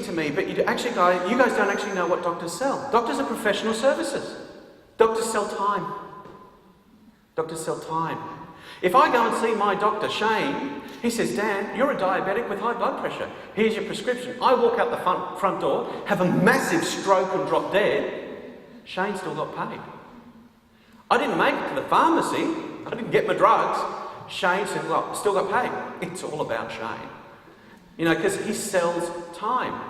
to me, but you guys don't actually know what doctors sell. Doctors are professional services. Doctors sell time. Doctors sell time. If I go and see my doctor, Shane, he says, Dan, you're a diabetic with high blood pressure. Here's your prescription. I walk out the front door, have a massive stroke and drop dead. Shane still got paid. I didn't make it to the pharmacy. I didn't get my drugs. Shane still got paid. It's all about Shane. Because he sells time.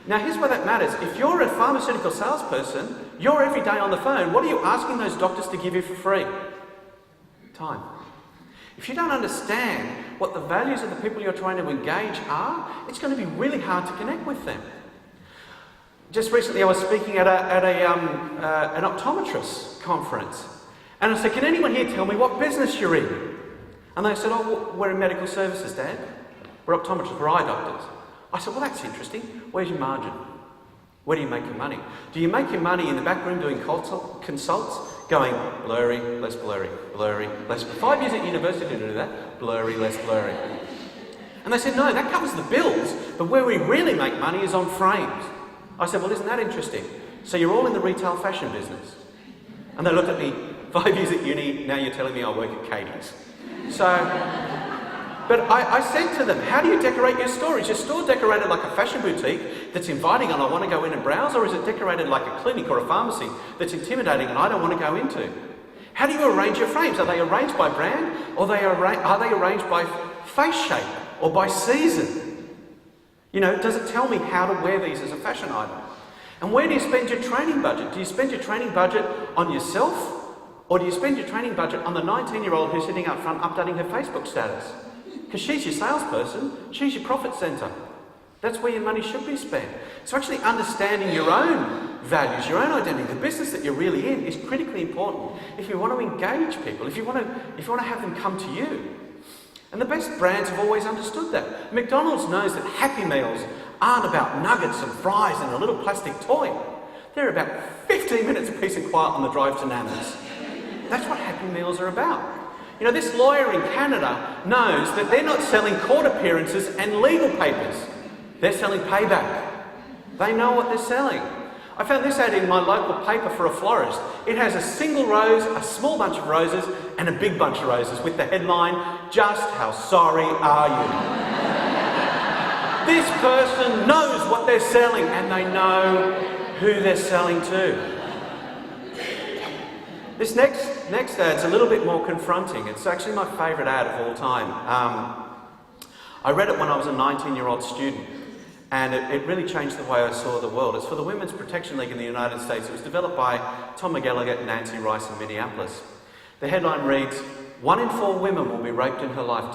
Now, here's where that matters. If you're a pharmaceutical salesperson, you're every day on the phone. What are you asking those doctors to give you for free? Time. If you don't understand what the values of the people you're trying to engage are, it's going to be really hard to connect with them. Just recently I was speaking at an optometrist conference, and I said, can anyone here tell me what business you're in? And they said, oh, we're in medical services, Dad. We're optometrists, we're eye doctors. I said, well, that's interesting. Where's your margin? Where do you make your money? Do you make your money in the back room doing consults, going blurry, less blurry, blurry, less blurry? 5 years at university to do that, blurry, less blurry. And they said, no, that covers the bills, but where we really make money is on frames. I said, well, isn't that interesting? So you're all in the retail fashion business. And they looked at me, 5 years at uni, now you're telling me I work at Katie's. But I said to them, how do you decorate your store? Is your store decorated like a fashion boutique that's inviting and I want to go in and browse? Or is it decorated like a clinic or a pharmacy that's intimidating and I don't want to go into? How do you arrange your frames? Are they arranged by brand? Or are they arranged by face shape or by season? Does it tell me how to wear these as a fashion item? And where do you spend your training budget? Do you spend your training budget on yourself? Or do you spend your training budget on the 19-year-old who's sitting up front updating her Facebook status? Because she's your salesperson, she's your profit centre. That's where your money should be spent. So actually understanding your own values, your own identity, the business that you're really in is critically important if you want to engage people, if you want to have them come to you. And the best brands have always understood that. McDonald's knows that Happy Meals aren't about nuggets and fries and a little plastic toy. They're about 15 minutes of peace and quiet on the drive to Nana's. That's what Happy Meals are about. This lawyer in Canada knows that they're not selling court appearances and legal papers. They're selling payback. They know what they're selling. I found this ad in my local paper for a florist. It has a single rose, a small bunch of roses, and a big bunch of roses with the headline, "Just how sorry are you?" This person knows what they're selling and they know who they're selling to. This next ad's a little bit more confronting. It's actually my favourite ad of all time. I read it when I was a 19-year-old student, and it really changed the way I saw the world. It's for the Women's Protection League in the United States. It was developed by Tom McGilligan and Nancy Rice in Minneapolis. The headline reads, 1 in 4 women will be raped in her lifetime.